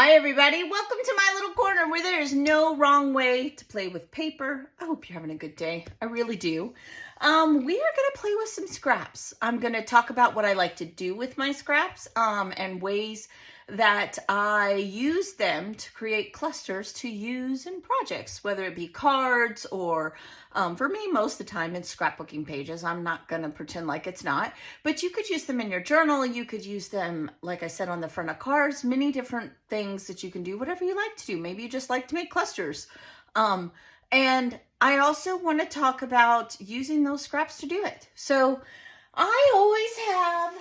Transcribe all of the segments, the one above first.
Hi everybody, welcome to my little corner where there is no wrong way to play with paper. I hope you're having a good day. I really do. We are going to play with some scraps. I'm going to talk about what I like to do with my scraps and ways that I use them to create clusters to use in projects, whether it be cards or for me, most of the time it's scrapbooking pages. I'm not going to pretend like it's not, but you could use them in your journal. You could use them, like I said, on the front of cards, many different things that you can do, whatever you like to do. Maybe you just like to make clusters. And I also want to talk about using those scraps to do it. So I always have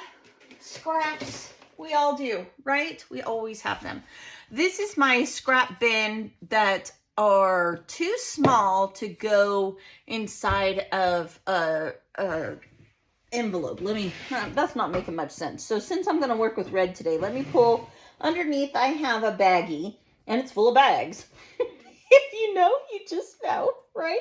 scraps. We all do, right? We always have them. This is my scrap bin that are too small to go inside of a envelope. That's not making much sense. So since I'm going to work with red today, let me pull underneath. I have a baggie and it's full of bags. If you know, you just know, right?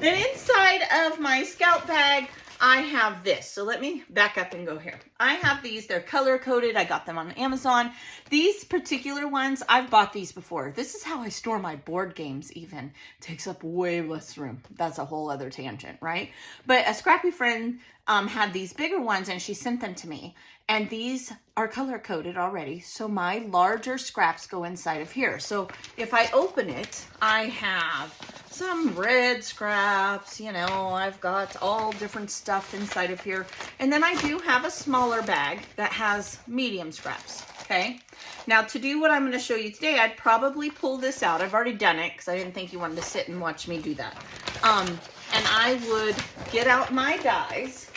Then inside of my scout bag, I have this. So let me back up and go here. I have these. They're color coded. I got them on Amazon. These particular ones, I've bought these before. This is how I store my board games even. Takes up way less room. That's a whole other tangent, right? But a scrappy friend had these bigger ones and she sent them to me. And these are color coded already. So my larger scraps go inside of here. So if I open it, I have some red scraps, you know, I've got all different stuff inside of here. And then I do have a smaller bag that has medium scraps, okay? Now to do what I'm gonna show you today, I'd probably pull this out. I've already done it because I didn't think you wanted to sit and watch me do that. And I would get out my dies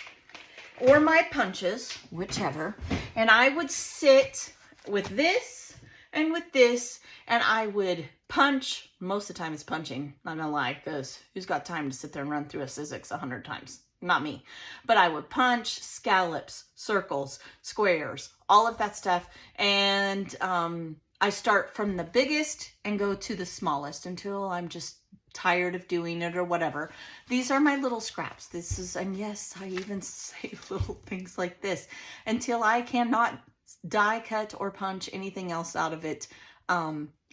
or my punches, whichever, and I would sit with this and with this, and I would punch. Most of the time it's punching, not gonna lie, because who's got time to sit there and run through a Sizzix 100 times? Not me. But I would punch scallops, circles, squares, all of that stuff, and I start from the biggest and go to the smallest until I'm just tired of doing it or whatever. These are my little scraps. This is, and yes, I even say little things like this until I cannot die cut or punch anything else out of it.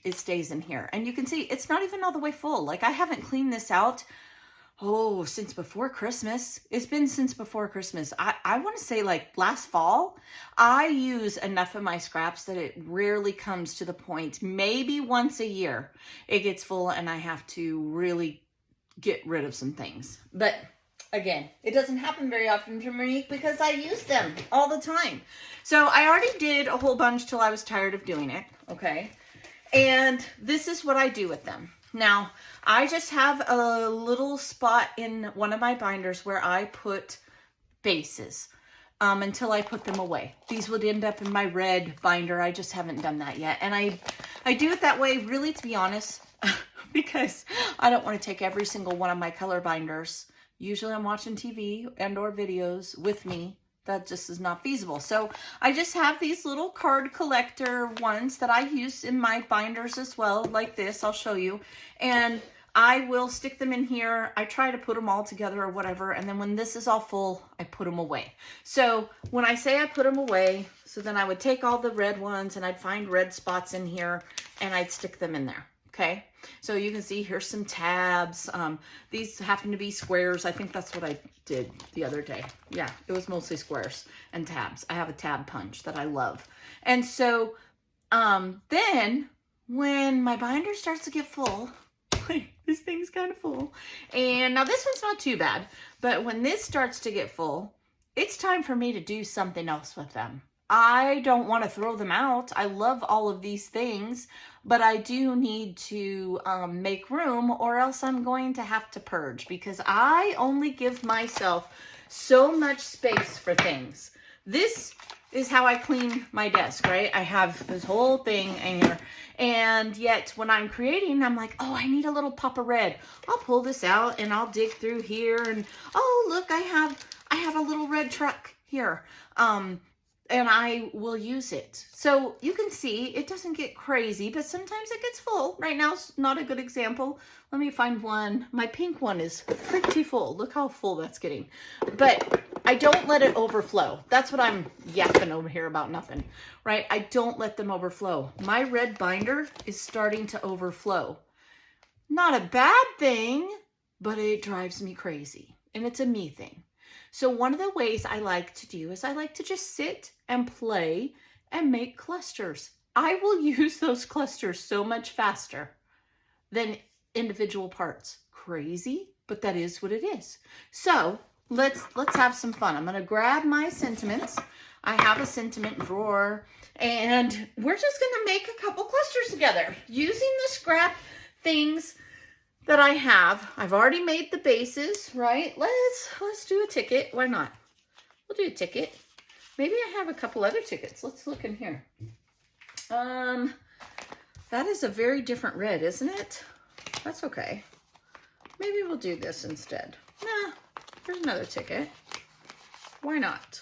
It stays in here. And you can see it's not even all the way full. Like I haven't cleaned this out, since before Christmas. It's been since before Christmas. I want to say like last fall. I use enough of my scraps that it rarely comes to the point, maybe once a year, it gets full and I have to really get rid of some things. But again, it doesn't happen very often for me because I use them all the time. So I already did a whole bunch till I was tired of doing it, okay? And this is what I do with them. Now, I just have a little spot in one of my binders where I put bases until I put them away. These would end up in my red binder. I just haven't done that yet. And I do it that way, really, to be honest, because I don't want to take every single one of my color binders. Usually I'm watching TV and or videos with me. That just is not feasible. So I just have these little card collector ones that I use in my binders as well, like this. I'll show you. And I will stick them in here. I try to put them all together or whatever. And then when this is all full, I put them away. So when I say I put them away, so then I would take all the red ones and I'd find red spots in here and I'd stick them in there. Okay, so you can see here's some tabs. These happen to be squares. I think that's what I did the other day. Yeah, it was mostly squares and tabs. I have a tab punch that I love. And so then when my binder starts to get full, this thing's kind of full. And now this one's not too bad, but when this starts to get full, it's time for me to do something else with them. I don't want to throw them out. I love all of these things, but I do need to make room or else I'm going to have to purge because I only give myself so much space for things. This is how I clean my desk, right? I have this whole thing in here. And yet when I'm creating, I'm like, oh, I need a little pop of red. I'll pull this out and I'll dig through here and, oh, look, I have a little red truck here. And I will use it. So you can see it doesn't get crazy, but sometimes it gets full. Right now it's not a good example. Let me find one. My pink one is pretty full. Look how full that's getting. But I don't let it overflow. That's what I'm yapping over here about nothing, right? I don't let them overflow. My red binder is starting to overflow. Not a bad thing, but it drives me crazy, and it's a me thing. So one of the ways I like to do is I like to just sit and play and make clusters. I will use those clusters so much faster than individual parts. Crazy, but that is what it is. So let's have some fun. I'm gonna grab my sentiments. I have a sentiment drawer, and we're just gonna make a couple clusters together using the scrap things that I have. I've already made the bases, right? Let's do a ticket. Why not? We'll do a ticket. Maybe I have a couple other tickets. Let's look in here. That is a very different red, isn't it? That's okay. Maybe we'll do this instead. Nah, here's another ticket. Why not?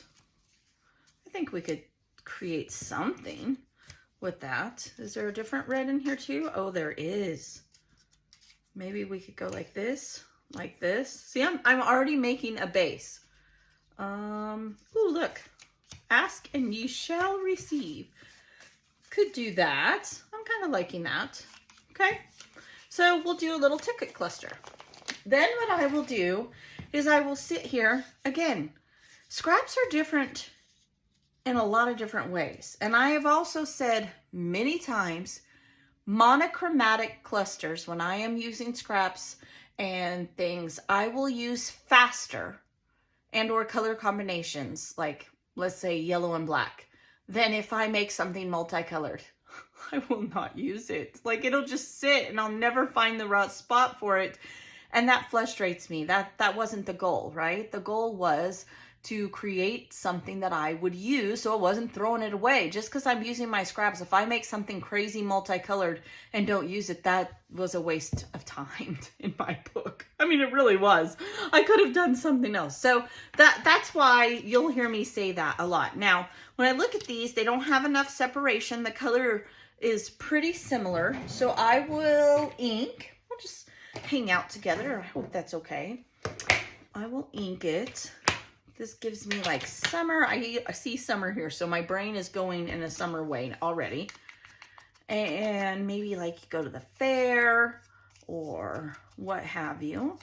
I think we could create something with that. Is there a different red in here too? Oh, there is. Maybe we could go like this, like this. See, I'm already making a base. Ooh, look. Ask and ye shall receive. Could do that. I'm kind of liking that. Okay. So we'll do a little ticket cluster. Then what I will do is I will sit here. Again, scraps are different in a lot of different ways. And I have also said many times, monochromatic clusters, when I am using scraps and things, I will use faster and or color combinations, like let's say yellow and black, than if I make something multicolored. I will not use it. Like, it'll just sit and I'll never find the right spot for it. And that frustrates me. That wasn't the goal, right? The goal was to create something that I would use, so I wasn't throwing it away. Just because I'm using my scraps, if I make something crazy multicolored and don't use it, that was a waste of time in my book. I mean, it really was. I could have done something else. So that's why you'll hear me say that a lot. Now, when I look at these, they don't have enough separation. The color is pretty similar. So I will ink. We'll just hang out together. I hope that's okay. I will ink it. This gives me like summer. I see summer here, so my brain is going in a summer way already. And maybe like you go to the fair or what have you.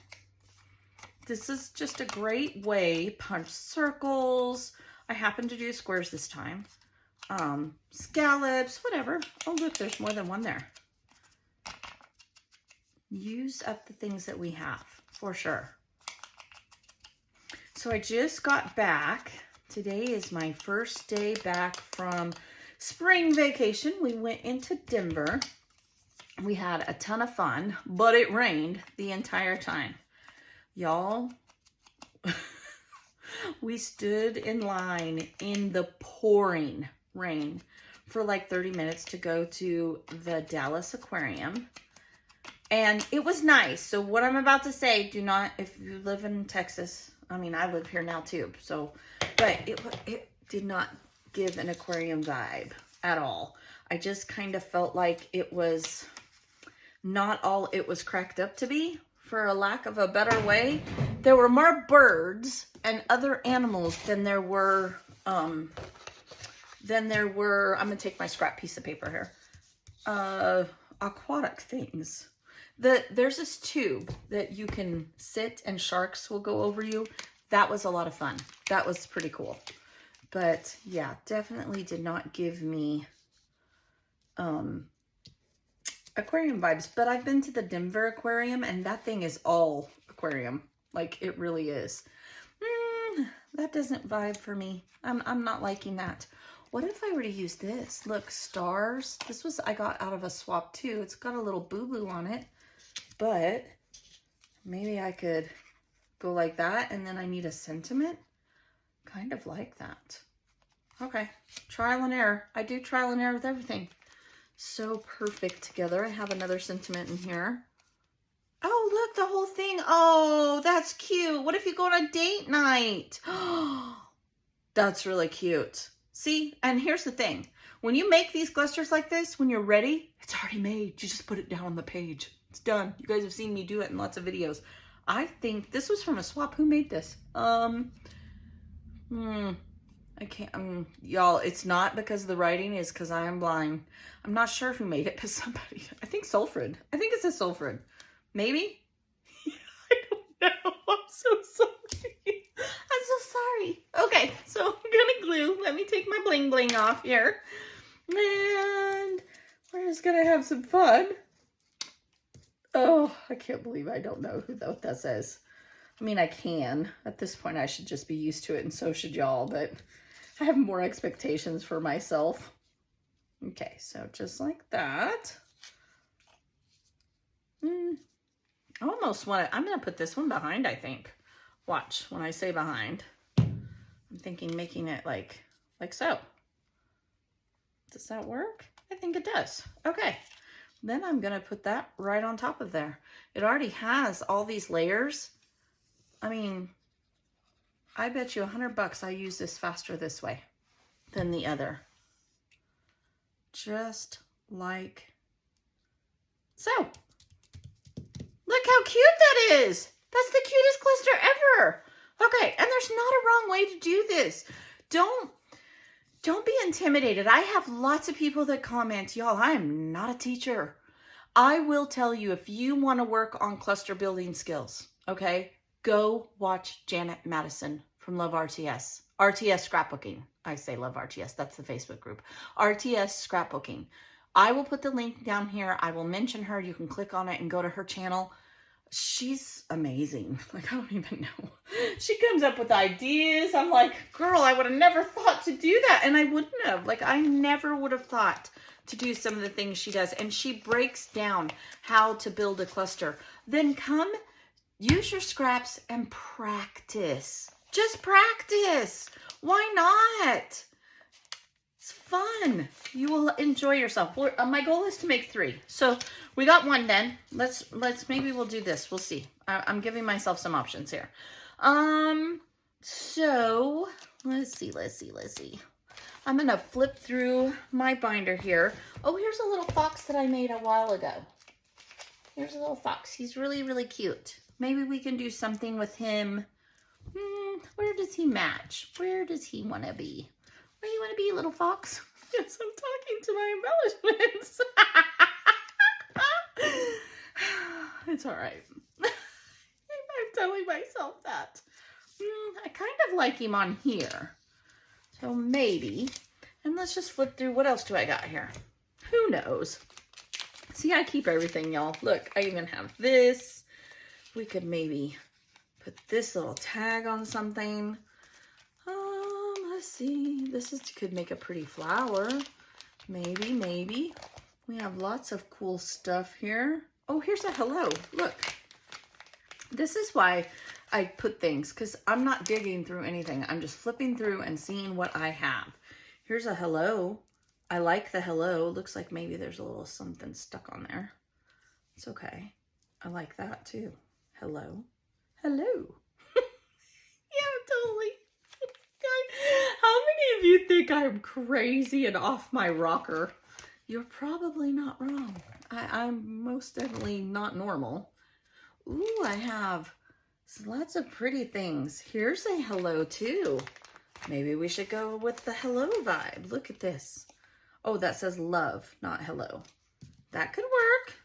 This is just a great way. Punch circles. I happen to do squares this time. Scallops, whatever. Oh, look, there's more than one there. Use up the things that we have, for sure. So I just got back. Today is my first day back from spring vacation. We went into Denver. We had a ton of fun, but it rained the entire time. Y'all, we stood in line in the pouring rain for like 30 minutes to go to the Dallas Aquarium. And it was nice. So what I'm about to say, do not, if you live in Texas, I mean, I live here now too, so, but it did not give an aquarium vibe at all. I just kind of felt like it was not all it was cracked up to be, for a lack of a better way. There were more birds and other animals than there were, I'm gonna take my scrap piece of paper here, aquatic things. There's this tube that you can sit and sharks will go over you. That was a lot of fun. That was pretty cool. But yeah, definitely did not give me aquarium vibes. But I've been to the Denver Aquarium and that thing is all aquarium. Like, it really is. That doesn't vibe for me. I'm not liking that. What if I were to use this? Look, stars. This was, I got out of a swap too. It's got a little boo-boo on it. But maybe I could go like that, and then I need a sentiment. Kind of like that. Okay, trial and error. I do trial and error with everything. So perfect together. I have another sentiment in here. Oh, look, the whole thing. Oh, that's cute. What if you go on a date night? Oh, that's really cute. See, and here's the thing. When you make these clusters like this, when you're ready, it's already made. You just put it down on the page. It's done. You guys have seen me do it in lots of videos. I think this was from a swap. Who made this? I can't, y'all, it's not because of the writing, it's because I am blind. I'm not sure who made it, but somebody, I think Sulfred. I think it says Sulfred. Maybe? I don't know. I'm so sorry. I'm so sorry. Okay, so I'm gonna glue. Let me take my bling bling off here. And we're just gonna have some fun. Oh, I can't believe I don't know what that says. I mean, I can. At this point, I should just be used to it, and so should y'all, but I have more expectations for myself. Okay, so just like that. I almost want to, I'm going to put this one behind, I think. Watch, when I say behind, I'm thinking making it like so. Does that work? I think it does. Okay, then I'm going to put that right on top of there. It already has all these layers. I mean, I bet you $100 I use this faster this way than the other. Just like so. Look how cute that is. That's the cutest cluster ever. Okay, and there's not a wrong way to do this. Don't be intimidated. I have lots of people that comment, y'all, I am not a teacher. I will tell you, if you want to work on cluster building skills, okay, go watch Janet Madison from Love RTS. RTS Scrapbooking. I say Love RTS. That's the Facebook group. RTS Scrapbooking. I will put the link down here. I will mention her. You can click on it and go to her channel. She's amazing. Like, I don't even know. She comes up with ideas. I'm like, girl, I would have never thought to do that. And I wouldn't have. Like, I never would have thought to do some of the things she does. And she breaks down how to build a cluster. Then come use your scraps and practice. Just practice. Why not? It's fun. You will enjoy yourself. My goal is to make 3. So we got 1 done. Maybe we'll do this. We'll see. I'm giving myself some options here. So let's see. I'm going to flip through my binder here. Oh, here's a little fox that I made a while ago. Here's a little fox. He's really, really cute. Maybe we can do something with him. Where does he match? Where does he want to be? Where do you want to be, little fox? Yes, I'm talking to my embellishments. It's all right. I'm telling myself that. I kind of like him on here. So maybe. And let's just flip through. What else do I got here? Who knows? See, I keep everything, y'all. Look, I even have this. We could maybe put this little tag on something. Let's see. Could make a pretty flower. Maybe. We have lots of cool stuff here. Oh, here's a hello. Look. This is why I put things, because I'm not digging through anything. I'm just flipping through and seeing what I have. Here's a hello. I like the hello. Looks like maybe there's a little something stuck on there. It's okay. I like that too. Hello. Hello. Yeah, totally. How many of you think I'm crazy and off my rocker? You're probably not wrong. I'm most definitely not normal. Ooh, I have lots of pretty things. Here's a hello too. Maybe we should go with the hello vibe. Look at this. Oh, that says love, not hello. That could work.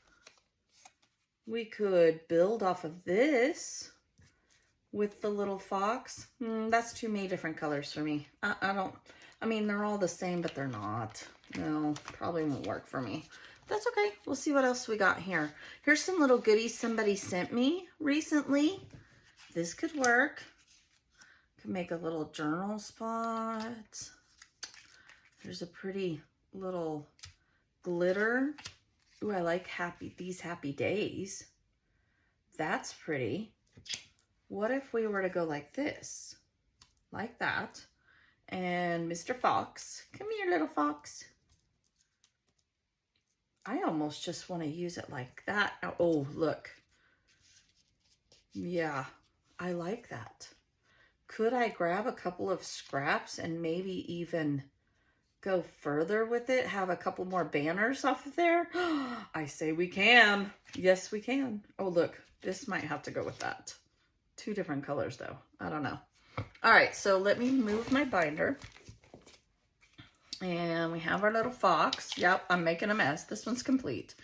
We could build off of this with the little fox. That's too many different colors for me. I mean, they're all the same, but they're not. No, probably won't work for me. That's okay. We'll see what else we got here. Here's some little goodies somebody sent me recently. This could work. Could make a little journal spot. There's a pretty little glitter. Ooh, I like these happy days. That's pretty. What if we were to go like this? Like that. And Mr. Fox, come here, little fox. I almost just want to use it like that. Oh, look. Yeah, I like that. Could I grab a couple of scraps and maybe even go further with it? Have a couple more banners off of there? I say we can. Yes, we can. Oh, look, this might have to go with that. 2 different colors though. I don't know. All right, so let me move my binder. And we have our little fox. Yep, I'm making a mess. This one's complete.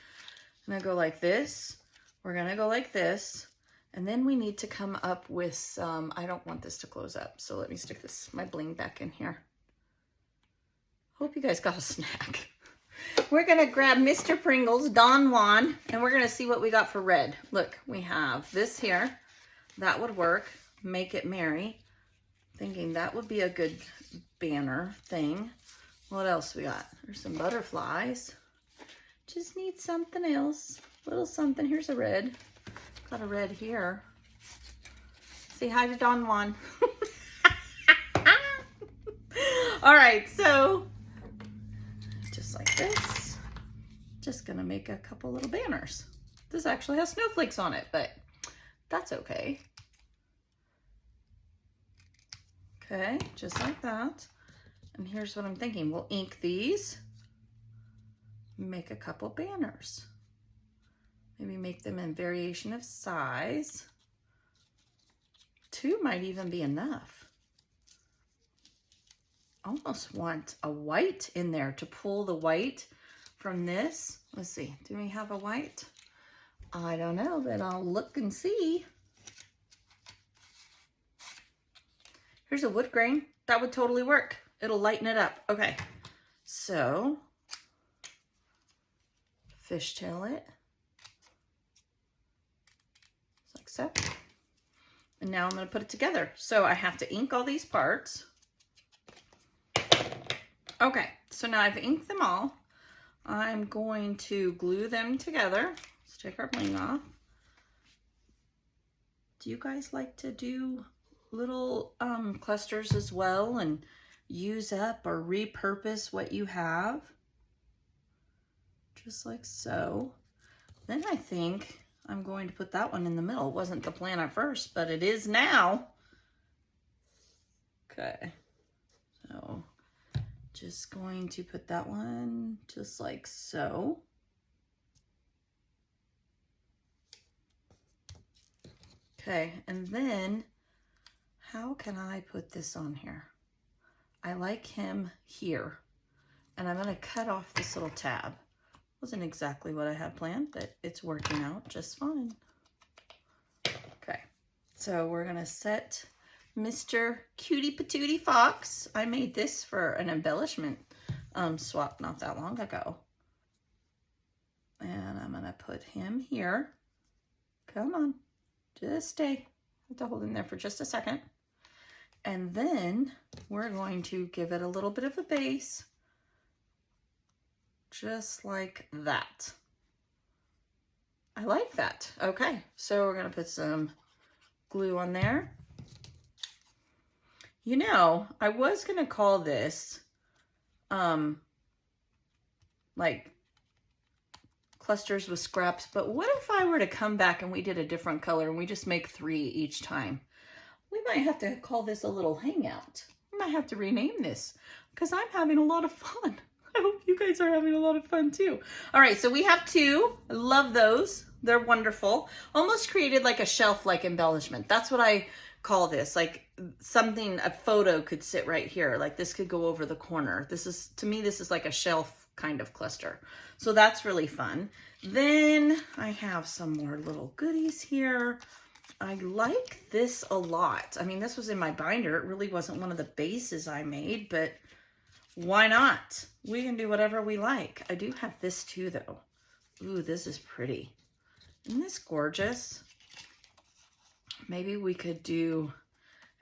I'm gonna go like this. We're gonna go like this. And then we need to come up with some, I don't want this to close up. So let me stick my bling back in here. Hope you guys got a snack. We're gonna grab Mr. Pringles, Don Juan, and we're gonna see what we got for red. Look, we have this here. That would work. Make it merry. Thinking that would be a good banner thing. What else we got? There's some butterflies. Just need something else. Little something. Here's a red. Got a red here. Say hi to Don Juan. All right, so just like this. Just gonna make a couple little banners. This actually has snowflakes on it, but that's okay. Okay, just like that. And here's what I'm thinking. We'll ink these, make a couple banners. Maybe make them in variation of size. 2 might even be enough. Almost want a white in there to pull the white from this. Let's see, do we have a white? I don't know, but I'll look and see. Here's a wood grain. That would totally work. It'll lighten it up. Okay, so fishtail it, like so. And now I'm going to put it together. So I have to ink all these parts. Okay, so now I've inked them all. I'm going to glue them together. Let's take our bling off. Do you guys like to do little clusters as well and use up or repurpose what you have? Just like so. Then I think I'm going to put that one in the middle. It wasn't the plan at first, but it is now. Okay, so just going to put that one just like so. Okay, and then how can I put this on here? I like him here, and I'm gonna cut off this little tab. Wasn't exactly what I had planned, but it's working out just fine. Okay, so we're gonna set Mr. Cutie Patootie Fox. I made this for an embellishment swap not that long ago. And I'm gonna put him here. Come on, just stay. I have to hold him there for just a second. And then we're going to give it a little bit of a base, just like that. I like that. Okay, so we're gonna put some glue on there. You know, I was gonna call this like clusters with scraps, but what if I were to come back and we did a different color and we just make 3 each time? We might have to call this a little hangout. We might have to rename this because I'm having a lot of fun. I hope you guys are having a lot of fun too. All right, so we have 2. I love those. They're wonderful. Almost created like a shelf-like embellishment. That's what I call this. Like something, a photo could sit right here. Like this could go over the corner. This is, to me, this is like a shelf kind of cluster. So that's really fun. Then I have some more little goodies here. I like this a lot. I mean, this was in my binder. It really wasn't one of the bases I made, but why not? We can do whatever we like. I do have this too, though. Ooh, this is pretty. Isn't this gorgeous? Maybe we could do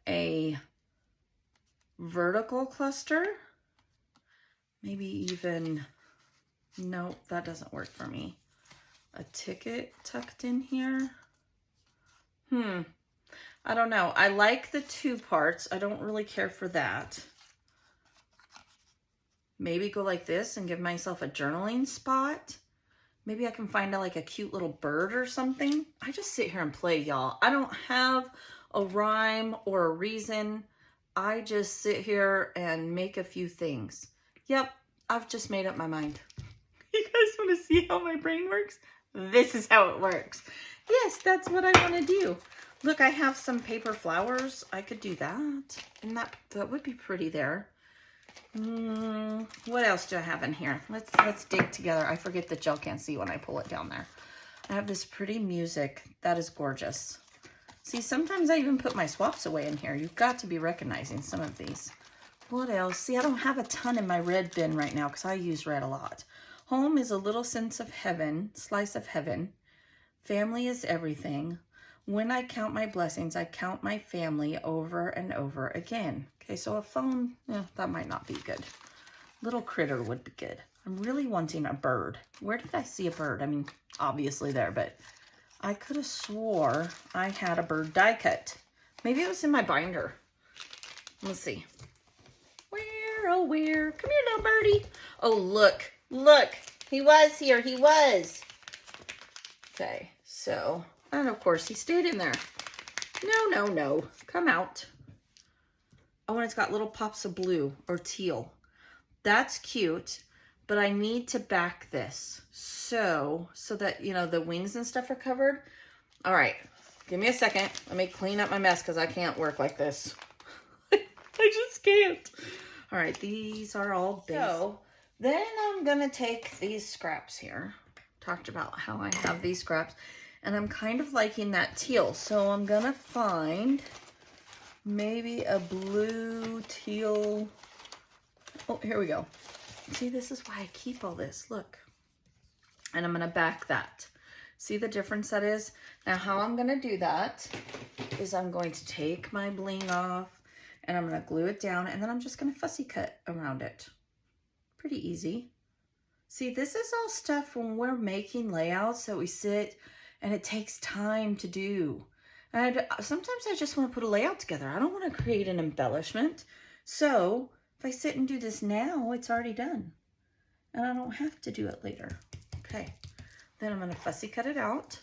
a vertical cluster. Maybe even, nope, that doesn't work for me. A ticket tucked in here. I don't know. I like the 2 parts. I don't really care for that. Maybe go like this and give myself a journaling spot. Maybe I can find like a cute little bird or something. I just sit here and play, y'all. I don't have a rhyme or a reason. I just sit here and make a few things. Yep, I've just made up my mind. You guys want to see how my brain works? This is how it works. Yes, that's what I want to do. Look, I have some paper flowers. I could do that. And that would be pretty there. What else do I have in here? Let's dig together. I forget that y'all can't see when I pull it down there. I have this pretty music. That is gorgeous. See, sometimes I even put my swaps away in here. You've got to be recognizing some of these. What else? See, I don't have a ton in my red bin right now because I use red a lot. Home is a little sense of heaven, slice of heaven. Family is everything. When I count my blessings, I count my family over and over again. Okay, so a phone, that might not be good. Little critter would be good. I'm really wanting a bird. Where did I see a bird? I mean, obviously there, but I could have swore I had a bird die cut. Maybe it was in my binder. Let's see. Where, oh where? Come here, little birdie. Oh, look, look. He was here. He was. Okay, so... And of course, he stayed in there. No. Come out. Oh, and it's got little pops of blue or teal. That's cute, but I need to back this so that, you know, the wings and stuff are covered. All right, give me a second. Let me clean up my mess because I can't work like this. I just can't. All right, these are all base. So then I'm going to take these scraps here. Talked about how I have these scraps. And I'm kind of liking that teal. So I'm going to find maybe a blue teal. Oh, here we go. See, this is why I keep all this. Look. And I'm going to back that. See the difference that is? Now, how I'm going to do that is I'm going to take my bling off and I'm going to glue it down. And then I'm just going to fussy cut around it. Pretty easy. See, this is all stuff when we're making layouts that we sit and it takes time to do. And sometimes I just want to put a layout together. I don't want to create an embellishment. So if I sit and do this now, it's already done. And I don't have to do it later. Okay. Then I'm going to fussy cut it out.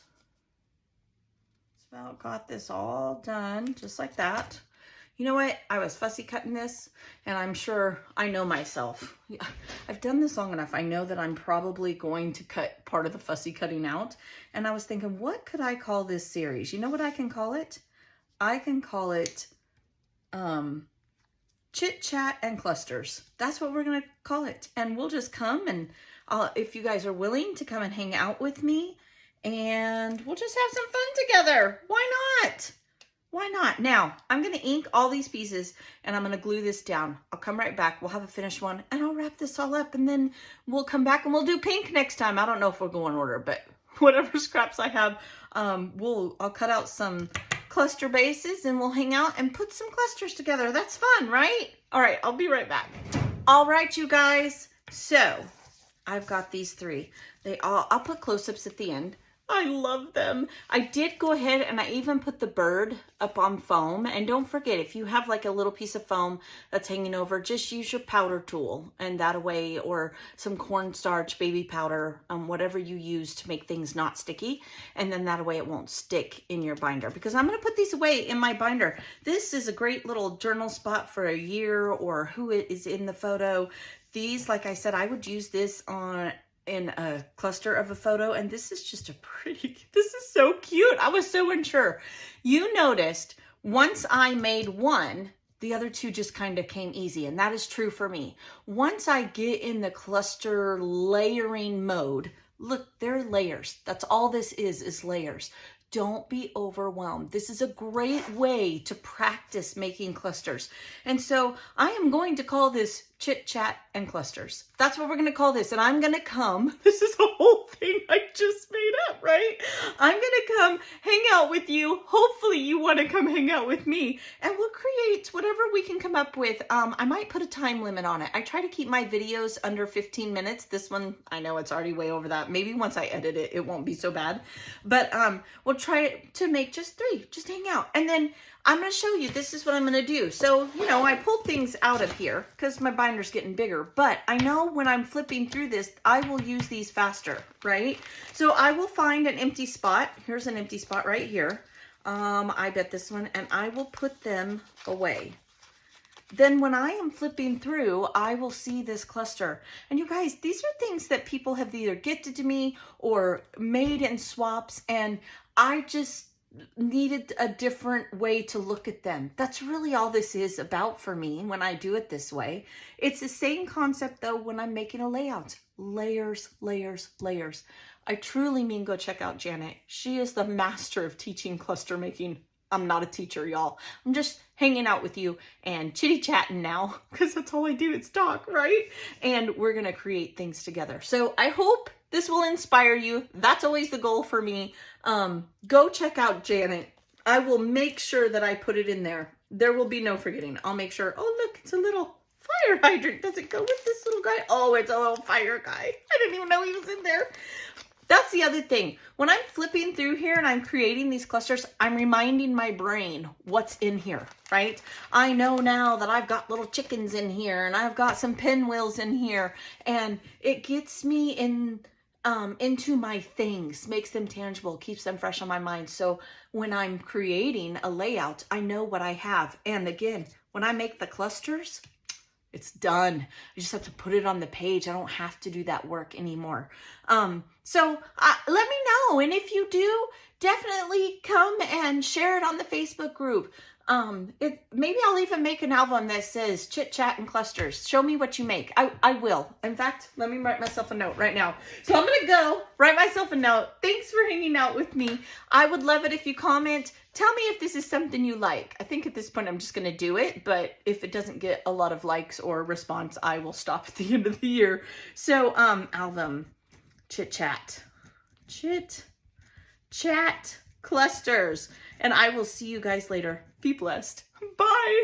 So about got this all done, just like that. You know what? I was fussy cutting this, and I'm sure I know myself. I've done this long enough. I know that I'm probably going to cut part of the fussy cutting out. And I was thinking, what could I call this series? You know what I can call it? I can call it Chit Chat and Clusters. That's what we're going to call it. And we'll just come and if you guys are willing to come and hang out with me, and we'll just have some fun together. Why not? Why not? Now, I'm going to ink all these pieces and I'm going to glue this down. I'll come right back. We'll have a finished one and I'll wrap this all up and then we'll come back and we'll do pink next time. I don't know if we'll go in order, but whatever scraps I have, I'll cut out some cluster bases and we'll hang out and put some clusters together. That's fun, right? All right, I'll be right back. All right, you guys. So I've got these three. I'll put close-ups at the end. I love them. I did go ahead and I even put the bird up on foam. And don't forget, if you have like a little piece of foam that's hanging over, just use your powder tool and that away, or some cornstarch, baby powder, whatever you use to make things not sticky. And then that way it won't stick in your binder, because I'm going to put these away in my binder. This is a great little journal spot for a year or who is in the photo. These, like I said, I would use this in a cluster of a photo, and this is just this is so cute. I was so unsure. You noticed once I made one, the other two just kind of came easy, and that is true for me. Once I get in the cluster layering mode, look, they're layers. That's all this is layers. Don't be overwhelmed. This is a great way to practice making clusters. And so I am going to call this Chit Chat and Clusters. That's what we're going to call this. And I'm going to come, this is a whole thing I just made up, right? I'm going to come hang out with you. Hopefully you want to come hang out with me, and we'll create whatever we can come up with. I might put a time limit on it. I try to keep my videos under 15 minutes. This one, I know it's already way over that. Maybe once I edit it, it won't be so bad. But we'll try to make just 3, just hang out. And then I'm going to show you, this is what I'm going to do. So, you know, I pulled things out of here because my binder's getting bigger, but I know when I'm flipping through this, I will use these faster, right? So I will find an empty spot. Here's an empty spot right here. I bet this one, and I will put them away. Then when I am flipping through, I will see this cluster. And you guys, these are things that people have either gifted to me or made in swaps, and needed a different way to look at them. That's really all this is about for me when I do it this way. It's the same concept though when I'm making a layout. Layers, layers, layers. I truly mean go check out Janet. She is the master of teaching cluster making. I'm not a teacher, y'all. I'm just hanging out with you and chitty-chatting now because that's all I do is talk, right? And we're going to create things together. So I hope this will inspire you. That's always the goal for me. Go check out Janet. I will make sure that I put it in there. There will be no forgetting. I'll make sure. Oh, look, it's a little fire hydrant. Does it go with this little guy? Oh, it's a little fire guy. I didn't even know he was in there. That's the other thing. When I'm flipping through here and I'm creating these clusters, I'm reminding my brain what's in here, right? I know now that I've got little chickens in here and I've got some pinwheels in here, and it gets me into my things, makes them tangible, keeps them fresh on my mind. So when I'm creating a layout, I know what I have. And again, when I make the clusters, it's done. I just have to put it on the page. I don't have to do that work anymore. So let me know. And if you do, definitely come and share it on the Facebook group. Maybe I'll even make an album that says Chit Chat and Clusters. Show me what you make. I will. In fact, let me write myself a note right now. So I'm going to go write myself a note. Thanks for hanging out with me. I would love it if you comment. Tell me if this is something you like. I think at this point I'm just going to do it, but if it doesn't get a lot of likes or response, I will stop at the end of the year. So, album, Chit Chat, Clusters, and I will see you guys later. Be blessed. Bye.